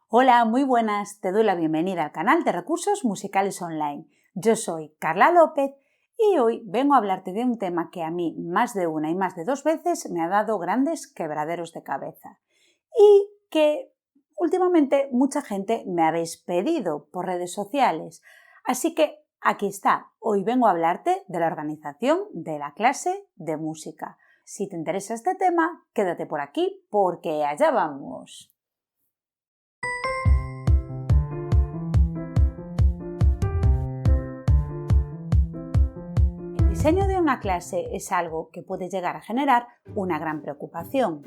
Hola, muy buenas, te doy la bienvenida al canal de Recursos Musicales Online. Yo soy Carla López y hoy vengo a hablarte de un tema que a mí más de una y más de dos veces me ha dado grandes quebraderos de cabeza y que últimamente mucha gente me habéis pedido por redes sociales. Así que aquí está, hoy vengo a hablarte de la organización de la clase de música. Si te interesa este tema, quédate por aquí porque allá vamos. El diseño de una clase es algo que puede llegar a generar una gran preocupación,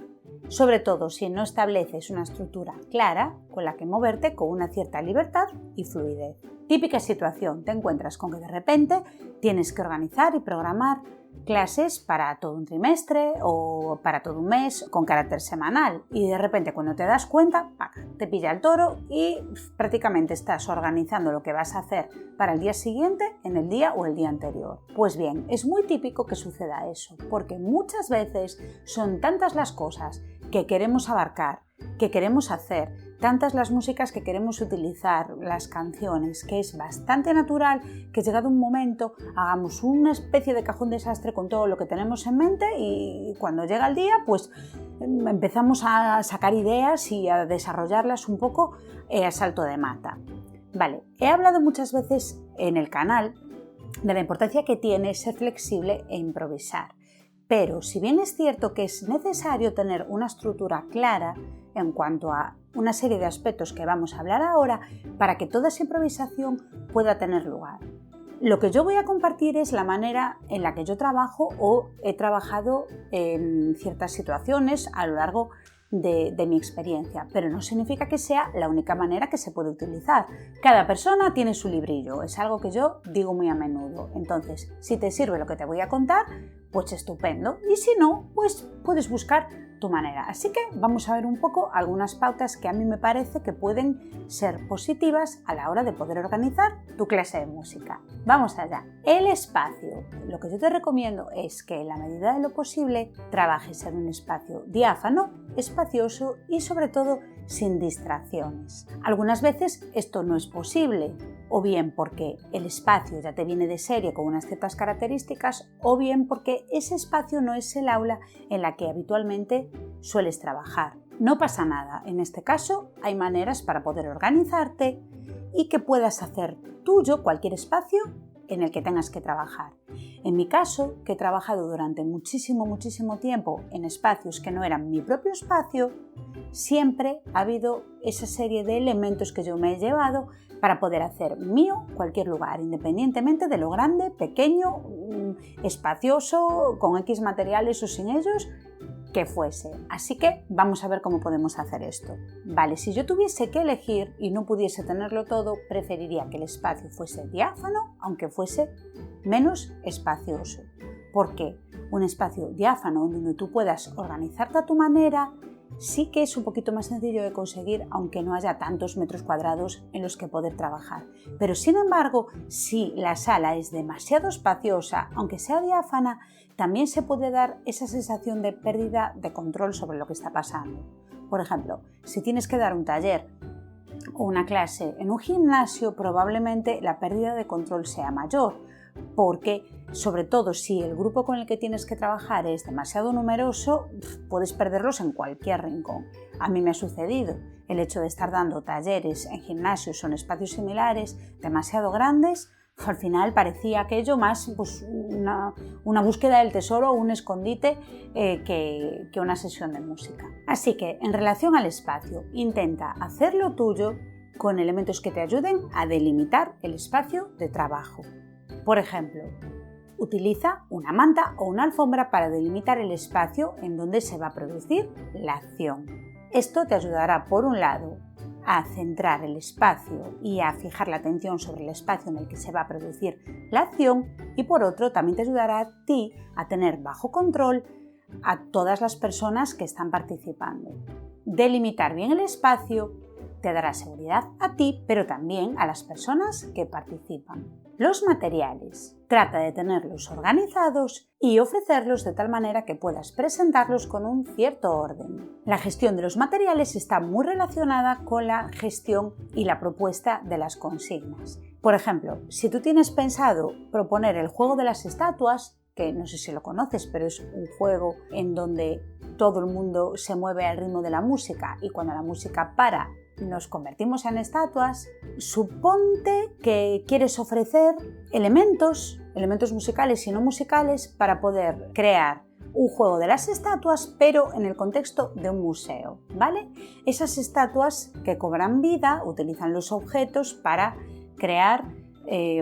sobre todo si no estableces una estructura clara con la que moverte con una cierta libertad y fluidez. Típica situación, te encuentras con que de repente tienes que organizar y programar clases para todo un trimestre o para todo un mes con carácter semanal y de repente cuando te das cuenta, te pilla el toro y prácticamente estás organizando lo que vas a hacer para el día siguiente en el día o el día anterior. Pues bien, es muy típico que suceda eso, porque muchas veces son tantas las cosas que queremos abarcar, que queremos hacer, tantas las músicas que queremos utilizar, las canciones, que es bastante natural que llegado un momento hagamos una especie de cajón desastre con todo lo que tenemos en mente y cuando llega el día pues empezamos a sacar ideas y a desarrollarlas un poco a salto de mata. Vale, he hablado muchas veces en el canal de la importancia que tiene ser flexible e improvisar. Pero si bien es cierto que es necesario tener una estructura clara en cuanto a una serie de aspectos que vamos a hablar ahora para que toda esa improvisación pueda tener lugar. Lo que yo voy a compartir es la manera en la que yo trabajo o he trabajado en ciertas situaciones a lo largo de mi experiencia, pero no significa que sea la única manera que se puede utilizar. Cada persona tiene su librillo, es algo que yo digo muy a menudo. Entonces, si te sirve lo que te voy a contar, pues estupendo, y si no, pues puedes buscar tu manera. Así que vamos a ver un poco algunas pautas que a mí me parece que pueden ser positivas a la hora de poder organizar tu clase de música. Vamos allá. El espacio. Lo que yo te recomiendo es que en la medida de lo posible trabajes en un espacio diáfano, espacioso y sobre todo sin distracciones. Algunas veces esto no es posible, o bien porque el espacio ya te viene de serie con unas ciertas características, o bien porque ese espacio no es el aula en la que habitualmente sueles trabajar. No pasa nada, en este caso hay maneras para poder organizarte y que puedas hacer tuyo cualquier espacio en el que tengas que trabajar. En mi caso, que he trabajado durante muchísimo tiempo en espacios que no eran mi propio espacio, siempre ha habido esa serie de elementos que yo me he llevado para poder hacer mío cualquier lugar, independientemente de lo grande, pequeño, espacioso, con X materiales o sin ellos, que fuese. Así que vamos a ver cómo podemos hacer esto. Vale, si yo tuviese que elegir y no pudiese tenerlo todo, preferiría que el espacio fuese diáfano, aunque fuese menos espacioso. ¿Por qué? Un espacio diáfano donde tú puedas organizarte a tu manera, sí que es un poquito más sencillo de conseguir, aunque no haya tantos metros cuadrados en los que poder trabajar. Pero sin embargo, si la sala es demasiado espaciosa, aunque sea diáfana, también se puede dar esa sensación de pérdida de control sobre lo que está pasando. Por ejemplo, si tienes que dar un taller o una clase en un gimnasio, probablemente la pérdida de control sea mayor, porque sobre todo si el grupo con el que tienes que trabajar es demasiado numeroso, puedes perderlos en cualquier rincón. A mí me ha sucedido el hecho de estar dando talleres en gimnasios o en espacios similares demasiado grandes. Al final parecía aquello más pues, una búsqueda del tesoro o un escondite que una sesión de música. Así que en relación al espacio, intenta hacerlo tuyo con elementos que te ayuden a delimitar el espacio de trabajo. Por ejemplo, utiliza una manta o una alfombra para delimitar el espacio en donde se va a producir la acción. Esto te ayudará, por un lado, a centrar el espacio y a fijar la atención sobre el espacio en el que se va a producir la acción y por otro también te ayudará a ti a tener bajo control a todas las personas que están participando. Delimitar bien el espacio te dará seguridad a ti, pero también a las personas que participan. Los materiales. Trata de tenerlos organizados y ofrecerlos de tal manera que puedas presentarlos con un cierto orden. La gestión de los materiales está muy relacionada con la gestión y la propuesta de las consignas. Por ejemplo, si tú tienes pensado proponer el juego de las estatuas, que no sé si lo conoces, pero es un juego en donde todo el mundo se mueve al ritmo de la música y cuando la música para nos convertimos en estatuas, suponte que quieres ofrecer elementos musicales y no musicales para poder crear un juego de las estatuas, pero en el contexto de un museo, ¿vale? Esas estatuas que cobran vida utilizan los objetos para crear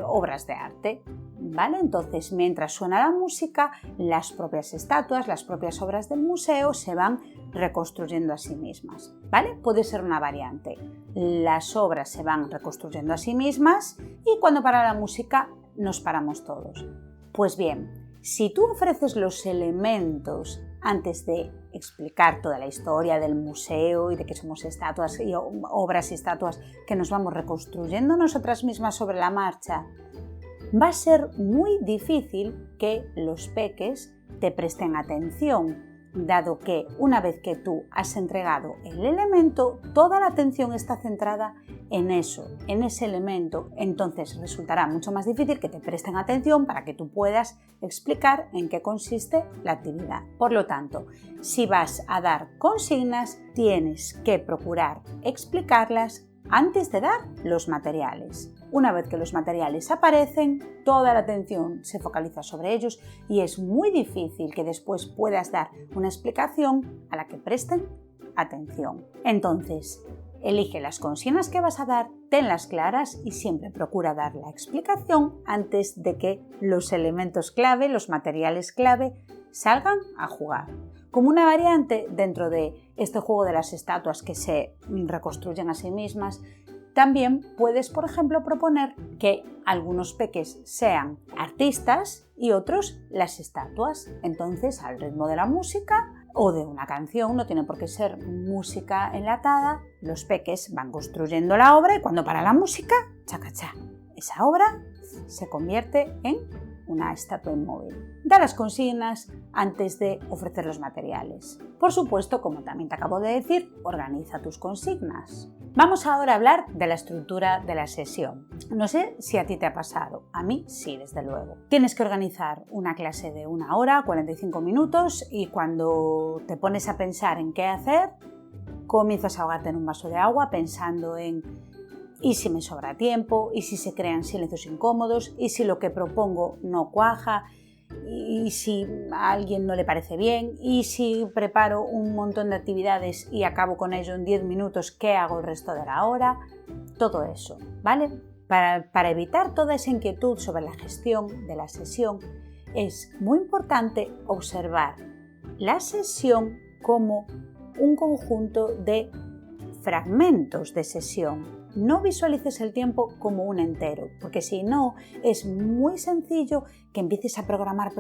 obras de arte, ¿vale? Entonces, mientras suena la música, las propias estatuas, las propias obras del museo se van reconstruyendo a sí mismas, ¿vale? Puede ser una variante. Las obras se van reconstruyendo a sí mismas y cuando para la música nos paramos todos. Pues bien, si tú ofreces los elementos antes de explicar toda la historia del museo y de que somos estatuas y obras y estatuas que nos vamos reconstruyendo nosotras mismas sobre la marcha, va a ser muy difícil que los peques te presten atención, dado que una vez que tú has entregado el elemento, toda la atención está centrada en eso, en ese elemento. Entonces resultará mucho más difícil que te presten atención para que tú puedas explicar en qué consiste la actividad. Por lo tanto, si vas a dar consignas, tienes que procurar explicarlas antes de dar los materiales. Una vez que los materiales aparecen, toda la atención se focaliza sobre ellos y es muy difícil que después puedas dar una explicación a la que presten atención. Entonces, elige las consignas que vas a dar, tenlas claras y siempre procura dar la explicación antes de que los elementos clave, los materiales clave, salgan a jugar. Como una variante dentro de este juego de las estatuas que se reconstruyen a sí mismas, también puedes, por ejemplo, proponer que algunos peques sean artistas y otros las estatuas. Entonces, al ritmo de la música o de una canción, no tiene por qué ser música enlatada, los peques van construyendo la obra y cuando para la música, chacachá, esa obra se convierte en una estatua inmóvil. Da las consignas antes de ofrecer los materiales. Por supuesto, como también te acabo de decir, organiza tus consignas. Vamos ahora a hablar de la estructura de la sesión. No sé si a ti te ha pasado, a mí sí, desde luego. Tienes que organizar una clase de 1 hora, 45 minutos y cuando te pones a pensar en qué hacer, comienzas a ahogarte en un vaso de agua pensando en ¿y si me sobra tiempo? ¿Y si se crean silencios incómodos? ¿Y si lo que propongo no cuaja? ¿Y si a alguien no le parece bien? ¿Y si preparo un montón de actividades y acabo con ello en 10 minutos? ¿Qué hago el resto de la hora? Todo eso, ¿vale? Para evitar toda esa inquietud sobre la gestión de la sesión, es muy importante observar la sesión como un conjunto de fragmentos de sesión. No visualices el tiempo como un entero, porque si no, es muy sencillo que empieces a programar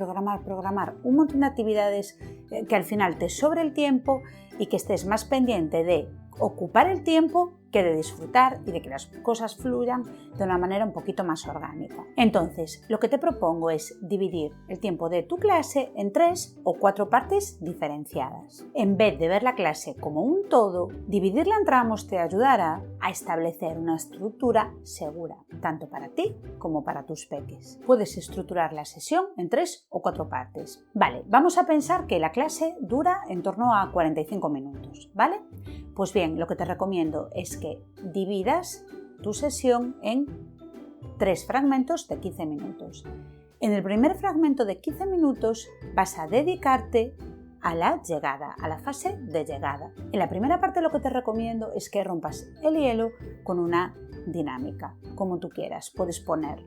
un montón de actividades que al final te sobre el tiempo y que estés más pendiente de ocupar el tiempo que de disfrutar y de que las cosas fluyan de una manera un poquito más orgánica. Entonces, lo que te propongo es dividir el tiempo de tu clase en 3 o 4 partes diferenciadas. En vez de ver la clase como un todo, dividirla en tramos te ayudará a establecer una estructura segura, tanto para ti como para tus peques. Puedes estructurar la sesión en 3 o 4 partes. Vale, vamos a pensar que la clase dura en torno a 45 minutos, ¿vale? Pues bien, lo que te recomiendo es que dividas tu sesión en 3 fragmentos de 15 minutos. En el primer fragmento de 15 minutos vas a dedicarte a la llegada, a la fase de llegada. En la primera parte lo que te recomiendo es que rompas el hielo con una dinámica, como tú quieras. Puedes poner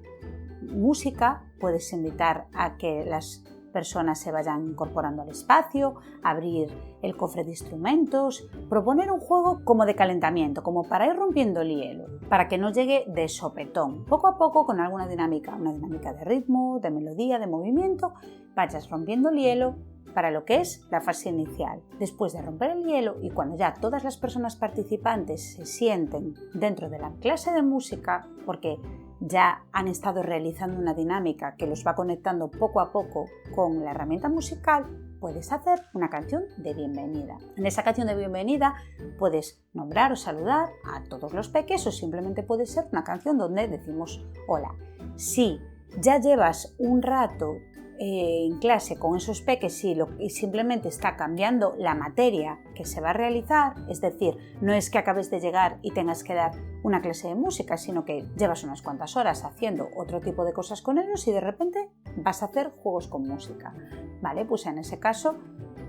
música, puedes invitar a que las personas se vayan incorporando al espacio, abrir el cofre de instrumentos, proponer un juego como de calentamiento, como para ir rompiendo el hielo, para que no llegue de sopetón. Poco a poco, con alguna dinámica, una dinámica de ritmo, de melodía, de movimiento, vayas rompiendo el hielo para lo que es la fase inicial. Después de romper el hielo y cuando ya todas las personas participantes se sienten dentro de la clase de música, porque ya han estado realizando una dinámica que los va conectando poco a poco con la herramienta musical, puedes hacer una canción de bienvenida. En esa canción de bienvenida puedes nombrar o saludar a todos los peques o simplemente puede ser una canción donde decimos hola. Si ya llevas un rato en clase con esos peques y simplemente está cambiando la materia que se va a realizar, es decir, no es que acabes de llegar y tengas que dar una clase de música, sino que llevas unas cuantas horas haciendo otro tipo de cosas con ellos y de repente vas a hacer juegos con música. Vale, pues en ese caso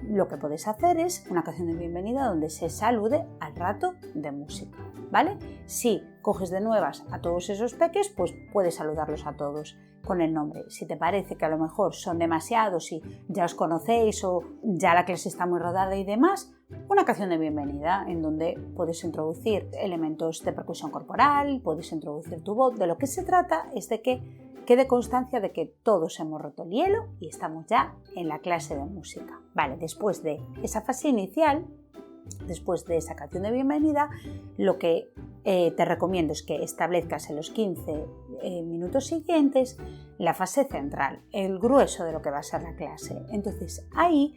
lo que puedes hacer es una canción de bienvenida donde se salude al rato de música, ¿vale? Si coges de nuevas a todos esos peques, pues puedes saludarlos a todos con el nombre. Si te parece que a lo mejor son demasiados y ya os conocéis o ya la clase está muy rodada y demás, una canción de bienvenida en donde puedes introducir elementos de percusión corporal, puedes introducir tu voz. De lo que se trata es de que quede constancia de que todos hemos roto el hielo y estamos ya en la clase de música. Vale, después de esa fase inicial, después de esa canción de bienvenida, lo que te recomiendo es que establezcas en los 15 minutos siguientes la fase central, el grueso de lo que va a ser la clase. Entonces ahí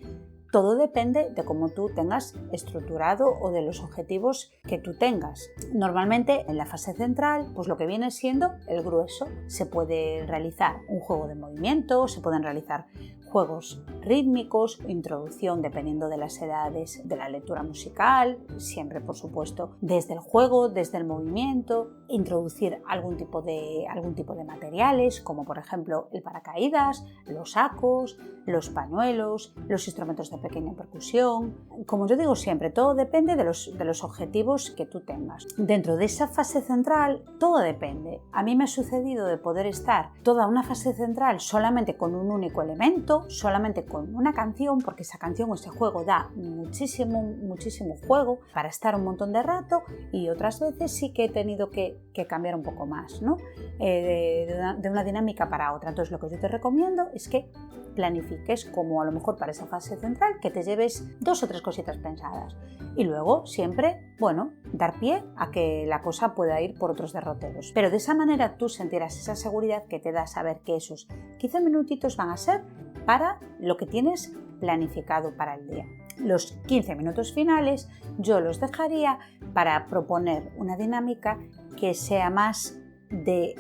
todo depende de cómo tú tengas estructurado o de los objetivos que tú tengas. Normalmente en la fase central, pues lo que viene siendo el grueso, se puede realizar un juego de movimiento, se pueden realizar juegos rítmicos, introducción dependiendo de las edades de la lectura musical, siempre por supuesto desde el juego, desde el movimiento, introducir algún tipo de materiales como por ejemplo el paracaídas, los sacos, los pañuelos, los instrumentos de pequeña percusión. Como yo digo siempre, todo depende de los objetivos que tú tengas. Dentro de esa fase central todo depende. A mí me ha sucedido de poder estar toda una fase central solamente con un único elemento, solamente con una canción, porque esa canción o ese juego da muchísimo juego para estar un montón de rato, y otras veces sí que he tenido que cambiar un poco más, ¿no? De una dinámica para otra. Entonces lo que yo te recomiendo es que planifiques, como a lo mejor para esa fase central, que te lleves 2 o 3 cositas pensadas y luego siempre, bueno, dar pie a que la cosa pueda ir por otros derroteros. Pero de esa manera tú sentirás esa seguridad que te da saber que esos 15 minutitos van a ser para lo que tienes planificado para el día. Los 15 minutos finales yo los dejaría para proponer una dinámica que sea más de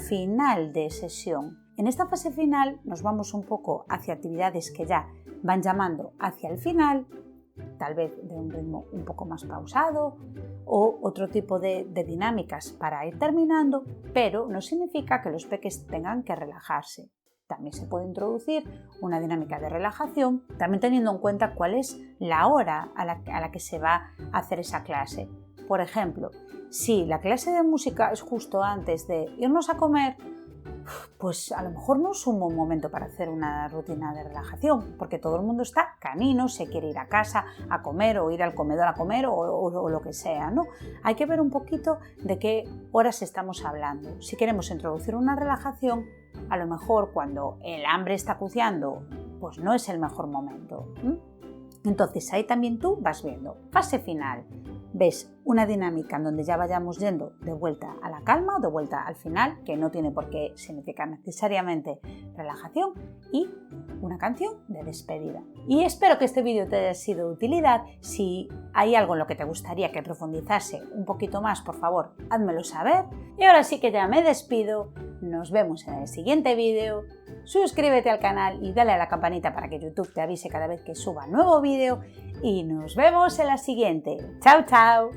final de sesión. En esta fase final nos vamos un poco hacia actividades que ya van llamando hacia el final, tal vez de un ritmo un poco más pausado o otro tipo de dinámicas para ir terminando, pero no significa que los peques tengan que relajarse. También se puede introducir una dinámica de relajación, también teniendo en cuenta cuál es la hora a la que se va a hacer esa clase. Por ejemplo, si la clase de música es justo antes de irnos a comer, pues a lo mejor no es un buen momento para hacer una rutina de relajación, porque todo el mundo está canino, se quiere ir a casa a comer o ir al comedor a comer o lo que sea, ¿no? Hay que ver un poquito de qué horas estamos hablando. Si queremos introducir una relajación, a lo mejor cuando el hambre está acuciando, pues no es el mejor momento. Entonces ahí también tú vas viendo. Fase final. Ves una dinámica en donde ya vayamos yendo de vuelta a la calma o de vuelta al final, que no tiene por qué significar necesariamente relajación, y una canción de despedida. Y espero que este vídeo te haya sido de utilidad. Si hay algo en lo que te gustaría que profundizase un poquito más, por favor, házmelo saber. Y ahora sí que ya me despido. Nos vemos en el siguiente vídeo. Suscríbete al canal y dale a la campanita para que YouTube te avise cada vez que suba nuevo vídeo. Y nos vemos en la siguiente. ¡Chao, chao!